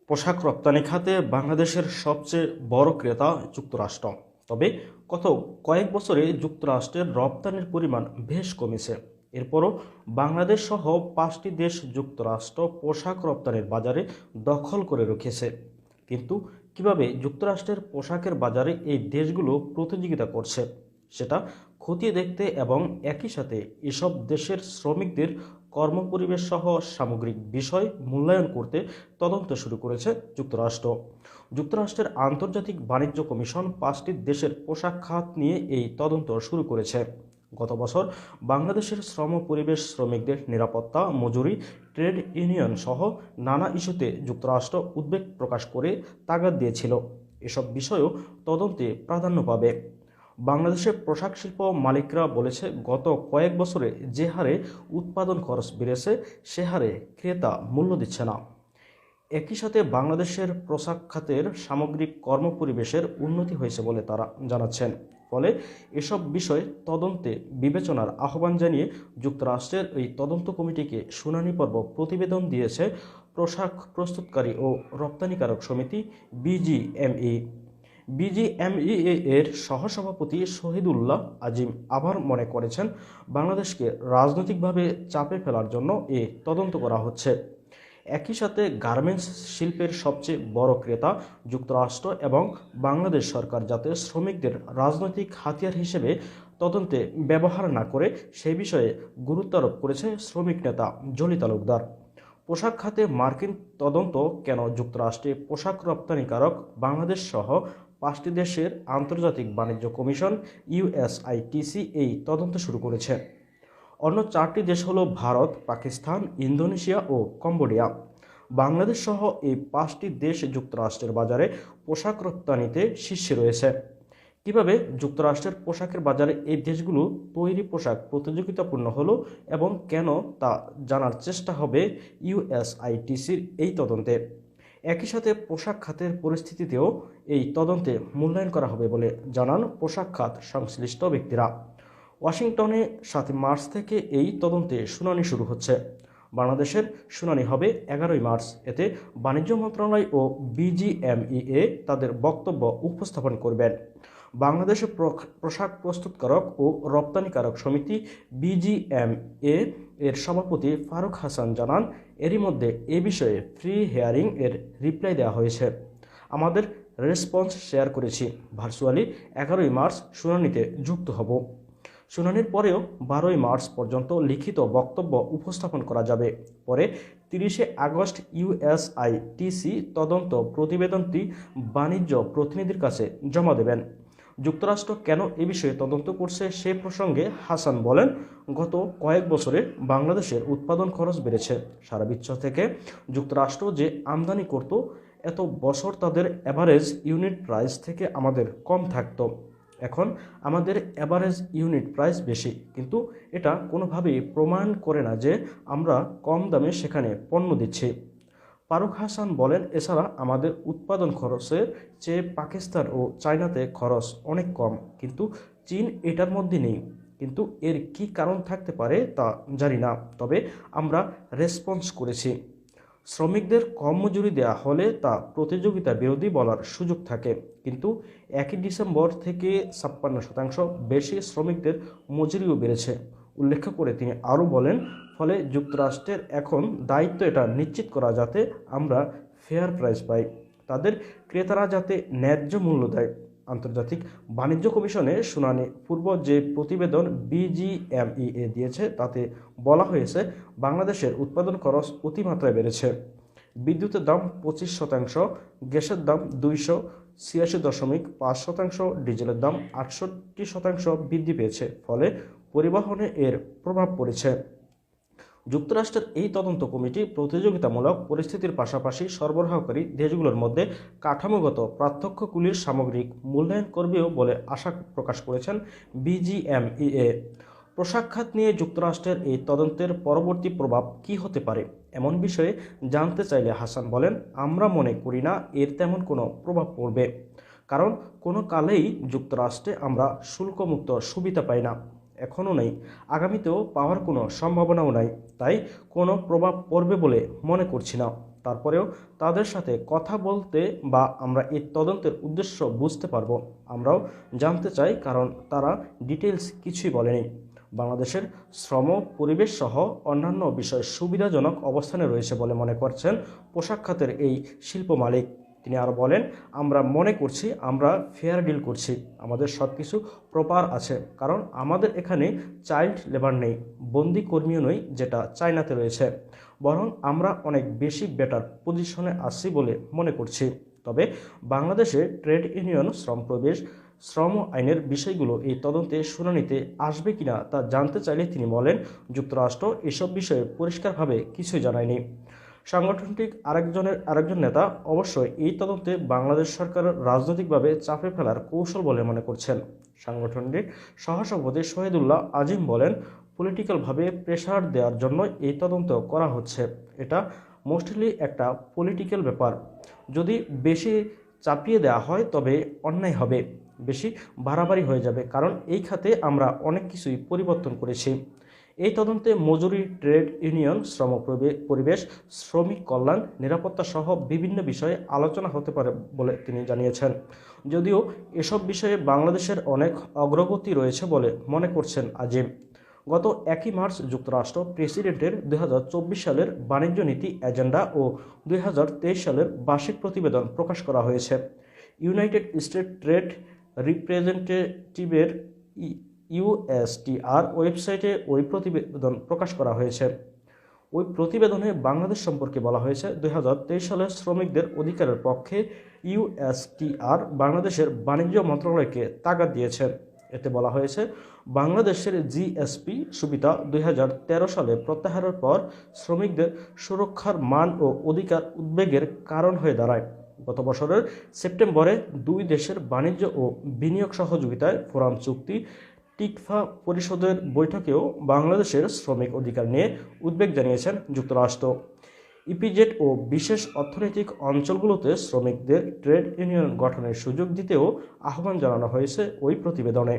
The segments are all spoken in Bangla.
পোশাক রপ্তানি খাতে বাংলাদেশের সবচেয়ে বড় ক্রেতা যুক্তরাষ্ট্র। তবে গত কয়েক বছরে যুক্তরাষ্ট্রের রপ্তানির পরিমাণ বেশ কমেছে। এরপরও বাংলাদেশ সহ 5টি দেশ যুক্তরাষ্ট্র পোশাক রপ্তানির বাজারে দখল করে রেখেছে। কিন্তু কিভাবে যুক্তরাষ্ট্রের পোশাকের বাজারে এই দেশগুলো প্রতিযোগিতা করছে সেটা খতিয়ে দেখতে এবং একই সাথে এসব দেশের শ্রমিকদের কর্মপরিবেশ সহ সামগ্রিক বিষয় মূল্যায়ন করতে তদন্ত শুরু করেছে যুক্তরাষ্ট্র। যুক্তরাষ্ট্রের আন্তর্জাতিক বাণিজ্য কমিশন 5টি দেশের পোশাক খাত নিয়ে এই তদন্ত শুরু করেছে। গত বছর বাংলাদেশের শ্রম পরিবেশ, শ্রমিকদের নিরাপত্তা, মজুরি, ট্রেড ইউনিয়ন সহ নানা ইস্যুতে যুক্তরাষ্ট্র উদ্বেগ প্রকাশ করে তাগাদ দিয়েছিল এসব বিষয়ও তদন্তে প্রাধান্য পাবে। বাংলাদেশের পোশাক শিল্প মালিকরা বলেছে, গত কয়েক বছরে যে হারে উৎপাদন খরচ বেড়েছে সে হারে ক্রেতা মূল্য দিচ্ছে না। একই সাথে বাংলাদেশের পোশাক খাতের সামগ্রিক কর্মপরিবেশের উন্নতি হয়েছে বলে তারা জানাচ্ছেন। ফলে এসব বিষয় তদন্তে বিবেচনার আহ্বান জানিয়ে যুক্তরাষ্ট্রের এই তদন্ত কমিটিকে শুনানি পর্ব প্রতিবেদন দিয়েছে পোশাক প্রস্তুতকারী ও রপ্তানিকারক সমিতি বিজিএমই। বিজিএমইএ এর সহসভাপতি শহীদুল্লাহ আজিম আবার মনে করেছেন, বাংলাদেশকে রাজনৈতিকভাবে চাপে ফেলার জন্য এ তদন্ত করা হচ্ছে। একই সাথে গার্মেন্টস শিল্পের সবচেয়ে বড় ক্রেতা যুক্তরাষ্ট্র এবং বাংলাদেশ সরকার যাতে শ্রমিকদের রাজনৈতিক হাতিয়ার হিসেবে তদন্তে ব্যবহার না করে সেই বিষয়ে গুরুত্ব আরোপ করেছে শ্রমিক নেতা জলি তালুকদার। পোশাক খাতে মার্কিন তদন্ত কেন? যুক্তরাষ্ট্রে পোশাক রপ্তানিকারক বাংলাদেশ সহ 5টি দেশের আন্তর্জাতিক বাণিজ্য কমিশন ইউএসআইটিসি এই তদন্ত শুরু করেছে। অন্য 4টি দেশ হলো ভারত, পাকিস্তান, ইন্দোনেশিয়া ও কম্বোডিয়া। বাংলাদেশ সহ এই 5টি দেশ যুক্তরাষ্ট্রের বাজারে পোশাক রপ্তানিতে শীর্ষে রয়েছে। কিভাবে যুক্তরাষ্ট্রের পোশাকের বাজারে এই দেশগুলো তৈরি পোশাক প্রতিযোগিতাপূর্ণ হলো এবং কেন তা জানার চেষ্টা হবে ইউএসআইটিসির এই তদন্তে। একই সাথে পোশাক খাতের পরিস্থিতিতেও এই তদন্তে মূল্যায়ন করা হবে বলে জানান পোশাক খাত সংশ্লিষ্ট ব্যক্তিরা। ওয়াশিংটনে 7 মার্চ থেকে এই তদন্তে শুনানি শুরু হচ্ছে। বাংলাদেশের শুনানি হবে 11 মার্চ। এতে বাণিজ্য মন্ত্রণালয় ও বিজিএমইএ তাদের বক্তব্য উপস্থাপন করবেন। বাংলাদেশের পোশাক প্রস্তুতকারক ও রপ্তানিকারক সমিতি বিজিএমএ এর সভাপতি ফারুক হাসান জানান, এরই মধ্যে এ বিষয়ে ফ্রি হিয়ারিং এর রিপ্লাই দেওয়া হয়েছে। আমাদের রেসপন্স শেয়ার করেছি। ভার্চুয়ালি 11 মার্চ শুনানিতে যুক্ত হব। শুনানির পরেও 12 মার্চ পর্যন্ত লিখিত বক্তব্য উপস্থাপন করা যাবে। পরে 30 আগস্ট ইউএসআইটিসি তদন্ত প্রতিবেদনটি বাণিজ্য প্রতিনিধির কাছে জমা দেবেন। যুক্তরাষ্ট্র কেন এ বিষয়ে তদন্ত করছে সে প্রসঙ্গে হাসান বলেন, গত কয়েক বছরে বাংলাদেশের উৎপাদন খরচ বেড়েছে। সারা বিশ্ব থেকে যুক্তরাষ্ট্র যে আমদানি করত, এত বছর তাদের অ্যাভারেজ ইউনিট প্রাইস থেকে আমাদের কম থাকতো। এখন আমাদের অ্যাভারেজ ইউনিট প্রাইস বেশি, কিন্তু এটা কোনোভাবেই প্রমাণ করে না যে আমরা কম দামে সেখানে পণ্য দিচ্ছি। ফারুক হাসান বলেন, এছাড়া আমাদের উৎপাদন খরচের চেয়ে পাকিস্তান ও চায়নাতে খরচ অনেক কম, কিন্তু চীন এটার মধ্যে নেই। কিন্তু এর কি কারণ থাকতে পারে তা জানি না, তবে আমরা রেসপন্স করেছি। শ্রমিকদের কম মজুরি দেওয়া হলে তা প্রতিযোগিতা বিরোধী বলার সুযোগ থাকে, কিন্তু 1 ডিসেম্বর থেকে 56% বেশি শ্রমিকদের মজুরিও বেড়েছে উল্লেখ করে তিনি আরও বলেন, ফলে যুক্তরাষ্ট্রের এখন দায়িত্ব এটা নিশ্চিত করা যাতে আমরা ফেয়ার প্রাইস পাই, তাদের ক্রেতারা যাতে ন্যায্য মূল্য দেয়। আন্তর্জাতিক বাণিজ্য কমিশনে শুনানি পূর্ব যে প্রতিবেদন বিজিএমইএ দিয়েছে তাতে বলা হয়েছে, বাংলাদেশের উৎপাদন খরচ অতিমাত্রায় বেড়েছে। বিদ্যুতের দাম 25%, গ্যাসের দাম 286.5%, ডিজেলের দাম 68% বৃদ্ধি পেয়েছে, ফলে পরিবহনে এর প্রভাব পড়েছে। যুক্তরাষ্ট্রের এই তদন্ত কমিটি প্রতিযোগিতামূলক পরিস্থিতির পাশাপাশি সরবরাহকারী দেশগুলোর মধ্যে কাঠামোগত পার্থক্যগুলির সামগ্রিক মূল্যায়ন করবেও বলে আশা প্রকাশ করেছেন বিজিএমইএ। পোশাক খাত নিয়ে যুক্তরাষ্ট্রের এই তদন্তের পরবর্তী প্রভাব কী হতে পারে এমন বিষয়ে জানতে চাইলে হাসান বলেন, আমরা মনে করি না এর তেমন কোনো প্রভাব পড়বে, কারণ কোনো কালেই যুক্তরাষ্ট্রে আমরা শুল্কমুক্ত সুবিধা পাই না, এখনও নেই, আগামীতেও পাওয়ার কোনো সম্ভাবনাও নাই, তাই কোনো প্রভাব পড়বে বলে মনে করছি না। তারপরেও তাদের সাথে কথা বলতে বা আমরা এই তদন্তের উদ্দেশ্য বুঝতে পারবো। আমরাও জানতে চাই, কারণ তারা ডিটেলস কিছুই বলেনি। বাংলাদেশের শ্রম পরিবেশ সহ অন্যান্য বিষয় সুবিধাজনক অবস্থানে রয়েছে বলে মনে করছেন পোশাক খাতের এই শিল্প মালিক। তিনি আরও বলেন, আমরা মনে করছি আমরা ফেয়ার ডিল করছি, আমাদের সব কিছু প্রপার আছে, কারণ আমাদের এখানে চাইল্ড লেবার নেই, বন্দি কর্মীও নই যেটা চায়নাতে রয়েছে, বরং আমরা অনেক বেশি বেটার পজিশনে আছি বলে মনে করছি। তবে বাংলাদেশে ট্রেড ইউনিয়ন শ্রম আইনের বিষয়গুলো এই তদন্তে শুনানিতে আসবে কিনা তা জানতে চাইলে তিনি বলেন, যুক্তরাষ্ট্র এসব বিষয়ে পরিষ্কারভাবে কিছুই জানায়নি। সাংগঠনিক আরেকজন নেতা অবশ্যই এই তদন্তে বাংলাদেশ সরকারের রাজনৈতিকভাবে চাপে ফেলার কৌশল বলে মনে করছেন। সাংগঠনিক সহসভাপতি শহীদুল্লাহ আজিম বলেন, পলিটিক্যালভাবে প্রেশার দেওয়ার জন্য এই তদন্ত করা হচ্ছে। এটা মোস্টলি একটা পলিটিক্যাল ব্যাপার। যদি বেশি চাপিয়ে দেওয়া হয় তবে অন্যায় হবে, বেশি বাড়াবাড়ি হয়ে যাবে, কারণ এই খাতে আমরা অনেক কিছুই পরিবর্তন করেছি। এই তদন্তে মজুরি, ট্রেড ইউনিয়ন, শ্রম পরিবেশ, শ্রমিক কল্যাণ, নিরাপত্তা সহ বিভিন্ন বিষয়ে আলোচনা হতে পারে বলে তিনি জানিয়েছেন। যদিও এসব বিষয়ে বাংলাদেশের অনেক অগ্রগতি রয়েছে বলে মনে করছেন আজিম। গত 1 মার্চ যুক্তরাষ্ট্র প্রেসিডেন্টের 2024 সালের বাণিজ্য নীতি এজেন্ডা ও 2023 সালের বার্ষিক প্রতিবেদন প্রকাশ করা হয়েছে। ইউনাইটেড স্টেট ট্রেড রিপ্রেজেন্টেটিভের ইউএসটিআর ওয়েবসাইটে ওই প্রতিবেদন প্রকাশ করা হয়েছে। ওই প্রতিবেদনে বাংলাদেশ সম্পর্কে বলা হয়েছে, 2023 সালে শ্রমিকদের অধিকারের পক্ষে ইউএসটিআর বাংলাদেশের বাণিজ্য মন্ত্রণালয়কে তাগাদ দিয়েছে। এতে বলা হয়েছে, বাংলাদেশের জিএসপি সুবিধা 2013 সালে প্রত্যাহারের পর শ্রমিকদের সুরক্ষার মান ও অধিকার উদ্বেগের কারণ হয়ে দাঁড়ায়। গত বছরের সেপ্টেম্বরে দুই দেশের বাণিজ্য ও বিনিয়োগ সহযোগিতায় ফোরাম চুক্তি টিকফা পরিষদের বৈঠকেও বাংলাদেশের শ্রমিক অধিকার নিয়ে উদ্বেগ জানিয়েছেন যুক্তরাষ্ট্র। ইপিজেড ও বিশেষ অর্থনৈতিক অঞ্চলগুলোতে শ্রমিকদের ট্রেড ইউনিয়ন গঠনের সুযোগ দিতেও আহ্বান জানানো হয়েছে ওই প্রতিবেদনে।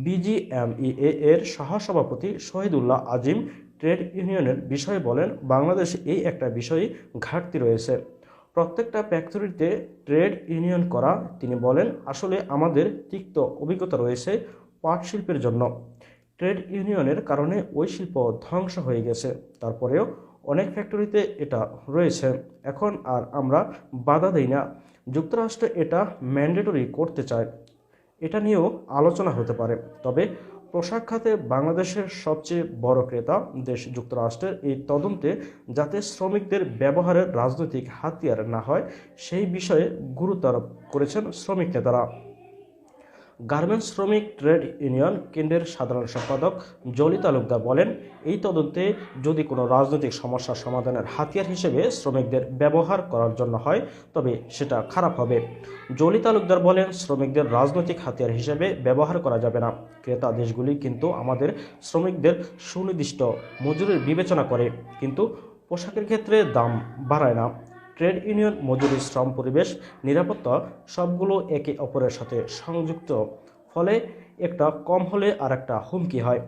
বিজিএমইএ এর সহসভাপতি শহীদুল্লাহ আজিম ট্রেড ইউনিয়নের বিষয়ে বলেন, বাংলাদেশে এই একটা বিষয়ে ঘাটতি রয়েছে, প্রত্যেকটা ফ্যাক্টরিতে ট্রেড ইউনিয়ন করা। তিনি বলেন, আসলে আমাদের তিক্ত অভিজ্ঞতা রয়েছে পাট শিল্পের জন্য। ট্রেড ইউনিয়নের কারণে ওই শিল্প ধ্বংস হয়ে গেছে, তারপরেও অনেক ফ্যাক্টরিতে এটা রয়েছে। এখন আর আমরা বাধা দেই না। যুক্তরাষ্ট্র এটা ম্যান্ডেটরি করতে চায়, এটা নিয়েও আলোচনা হতে পারে। তবে পোশাক খাতে বাংলাদেশের সবচেয়ে বড় ক্রেতা দেশ যুক্তরাষ্ট্রের এই তদন্তে যাতে শ্রমিকদের ব্যবহারের রাজনৈতিক হাতিয়ার না হয় সেই বিষয়ে গুরুত্ব আরোপ করেছেন শ্রমিক নেতারা। গার্মেন্টস শ্রমিক ট্রেড ইউনিয়ন কেন্দ্রের সাধারণ সম্পাদক জলি তালুকদার বলেন, এই তদন্তে যদি কোনো রাজনৈতিক সমস্যার সমাধানের হাতিয়ার হিসেবে শ্রমিকদের ব্যবহার করার জন্য হয় তবে সেটা খারাপ হবে। জলি তালুকদার বলেন, শ্রমিকদের রাজনৈতিক হাতিয়ার হিসেবে ব্যবহার করা যাবে না। ক্রেতা দেশগুলি কিন্তু আমাদের শ্রমিকদের সুনির্দিষ্ট মজুরির বিবেচনা করে, কিন্তু পোশাকের ক্ষেত্রে দাম বাড়ায় না। ট্রেড ইউনিয়ন, মজুরি, শ্রম পরিবেশ, নিরাপত্তা সবগুলো একে অপরের সাথে সংযুক্ত, ফলে একটা কম হলে আর একটা হুমকি হয়।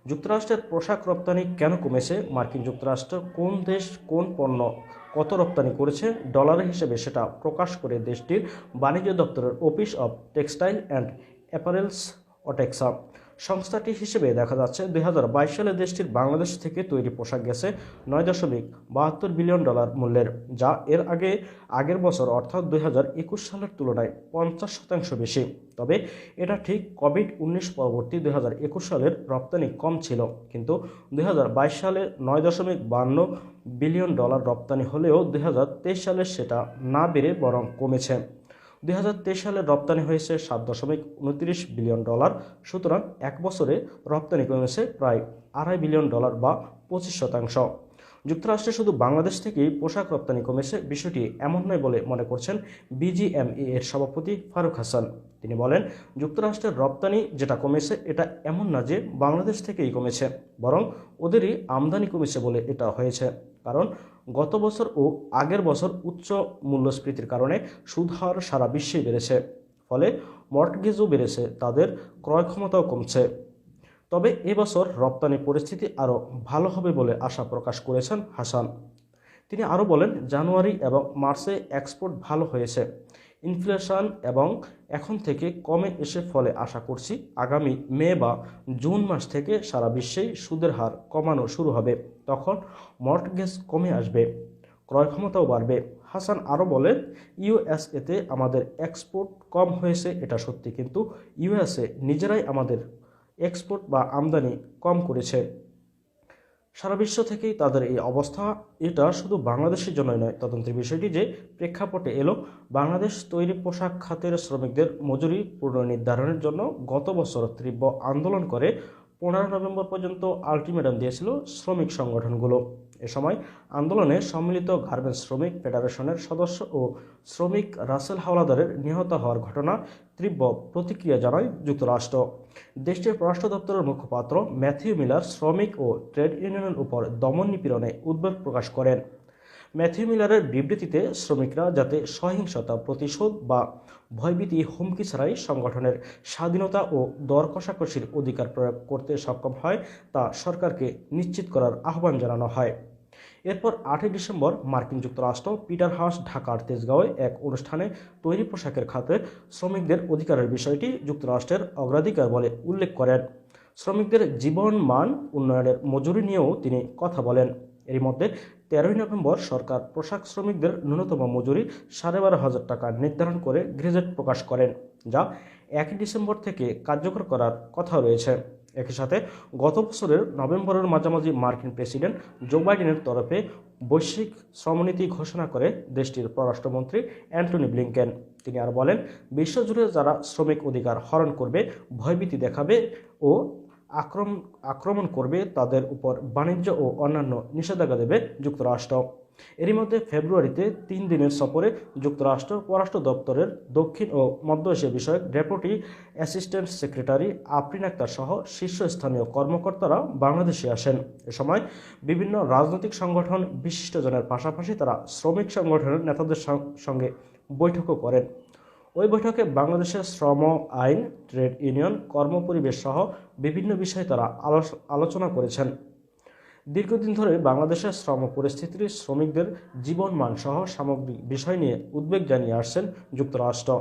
যুক্তরাষ্ট্রের পোশাক রপ্তানি কেন কমেছে? মার্কিন যুক্তরাষ্ট্র কোন দেশ কোন পণ্য কত রপ্তানি করেছে ডলার হিসেবে সেটা প্রকাশ করে দেশটির বাণিজ্য দপ্তরের office of textile and apparels OTEXA সংস্থাটি হিসেবে দেখা যাচ্ছে 2022 সালে দেশটির বাংলাদেশ থেকে তৈরি পোশাক গেছে $9.72 বিলিয়ন মূল্যের, যা এর আগের বছর অর্থাৎ 2021 সালের তুলনায় 50% বেশি। তবে এটা ঠিক কোভিড-19 পরবর্তী 2021 সালের রপ্তানি কম ছিল, কিন্তু 2022 সালে $9.52 বিলিয়ন রপ্তানি হলেও 2023 সালে সেটা না বেড়ে বরং কমেছে। 2023 সালে রপ্তানি হয়েছে $7.29 বিলিয়ন। সুতরাং এক বছরে রপ্তানি কমেছে প্রায় $2.5 বিলিয়ন বা 25%। যুক্তরাষ্ট্রে শুধু বাংলাদেশ থেকেই পোশাক রপ্তানি কমেছে বিষয়টি এমন নয় বলে মনে করছেন বিজিএমইএ এর সভাপতি ফারুক হাসান। তিনি বলেন, যুক্তরাষ্ট্রের রপ্তানি যেটা কমেছে এটা এমন না যে বাংলাদেশ থেকেই কমেছে, বরং ওদেরই আমদানি কমেছে বলে এটা হয়েছে। কারণ গত বছর ও আগের বছর উচ্চ মূল্যস্ফীতির কারণে সুদ হার সারা বিশ্বেই বেড়েছে, ফলে মর্টগেজও বেড়েছে, তাদের ক্রয় ক্ষমতাও কমছে। তবে এবছর রপ্তানি পরিস্থিতি আরও ভালো হবে বলে আশা প্রকাশ করেছেন হাসান। তিনি আরও বলেন, জানুয়ারি এবং মার্চে এক্সপোর্ট ভালো হয়েছে, ইনফ্লেশন এবং এখন থেকে কমে এসে ফলে আশা করছি আগামী মে বা জুন মাস থেকে সারা বিশ্বেই সুদের হার কমানো শুরু হবে, তখন মর্টগেজ কমে আসবে, ক্রয় ক্ষমতাও বাড়বে। হাসান আরও বলেন, ইউএসএতে আমাদের এক্সপোর্ট কম হয়েছে এটা সত্যি, কিন্তু ইউএসএ নিজেরাই আমাদের এক্সপোর্ট বা আমদানি কম করেছে। সারা বিশ্ব থেকেই তাদের এই অবস্থা। এটা শুধু বাংলাদেশের জন্যই নয়। তদন্তের বিষয়টি যে প্রেক্ষাপটে এলো, বাংলাদেশ তৈরি পোশাক খাতের শ্রমিকদের মজুরি পুনর্নির্ধারণের জন্য গত বছর তীব্র আন্দোলন করে 15 নভেম্বর পর্যন্ত আলটিমেটাম দিয়েছিল শ্রমিক সংগঠনগুলো। এ সময় আন্দোলনে সম্মিলিত গার্মেন্টস শ্রমিক ফেডারেশনের সদস্য ও শ্রমিক রাসেল হাওলাদারের নিহত হওয়ার ঘটনা তীব্র প্রতিক্রিয়া জানায় যুক্তরাষ্ট্র। দেশটির পররাষ্ট্র দপ্তরের মুখপাত্র ম্যাথিউ মিলার শ্রমিক ও ট্রেড ইউনিয়নের উপর দমন নিপীড়নে উদ্বেগ প্রকাশ করেন। ম্যাথিউ মিলারের বিবৃতিতে শ্রমিকরা যাতে সহিংসতা, প্রতিশোধ বা ভয়ভীতি, হুমকি ছাড়াই সংগঠনের স্বাধীনতা ও দর কষাকষির অধিকার প্রয়োগ করতে সক্ষম হয় তা সরকারকে নিশ্চিত করার আহ্বান জানানো হয়। এরপর 8ই ডিসেম্বর মার্কিন যুক্তরাষ্ট্র পিটার হাস ঢাকার তেজগাঁওয়ে এক অনুষ্ঠানে তৈরি পোশাকের খাতে শ্রমিকদের অধিকারের বিষয়টি যুক্তরাষ্ট্রের অগ্রাধিকার বলে উল্লেখ করেন। শ্রমিকদের জীবন মান উন্নয়নের মজুরি নিয়েও তিনি কথা বলেন। এরই মধ্যে 13ই নভেম্বর সরকার পোশাক শ্রমিকদের ন্যূনতম মজুরি 12,500 টাকা নির্ধারণ করে গেজেট প্রকাশ করেন, যা 1 ডিসেম্বর থেকে কার্যকর করার কথা রয়েছে। একই সাথে গত বছরের নভেম্বরের মাঝামাঝি মার্কিন প্রেসিডেন্ট জো বাইডেনের তরফে বৈশ্বিক শ্রমনীতি ঘোষণা করে দেশটির পররাষ্ট্রমন্ত্রী অ্যান্টনি ব্লিংকেন। তিনি আর বলেন, বিশ্বজুড়ে যারা শ্রমিক অধিকার হরণ করবে, ভয়ভীতি দেখাবে ও আক্রমণ করবে, তাদের উপর বাণিজ্য ও অন্যান্য নিষেধাজ্ঞা দেবে যুক্তরাষ্ট্র। এরই মধ্যে ফেব্রুয়ারিতে 3 দিনের সফরে যুক্তরাষ্ট্র পররাষ্ট্র দপ্তরের দক্ষিণ ও মধ্য এশিয়া বিষয়ক deputy assistant secretary Afrin Akter সহ শীর্ষস্থানীয় কর্মকর্তারা বাংলাদেশে আসেন। এ সময় বিভিন্ন রাজনৈতিক সংগঠন, বিশিষ্টজনের পাশাপাশি তারা শ্রমিক সংগঠনের নেতাদের সঙ্গে বৈঠকও করেন। ওই বৈঠকে বাংলাদেশের শ্রম আইন, ট্রেড ইউনিয়ন, কর্মপরিবেশ সহ বিভিন্ন বিষয়ে তারা আলোচনা করেছেন। দীর্ঘদিন ধরে বাংলাদেশের শ্রম পরিস্থিতি, শ্রমিকদের জীবনমান সহ সামগ্রিক বিষয় নিয়ে উদ্বেগ জানিয়ে আসছেন যুক্তরাষ্ট্র।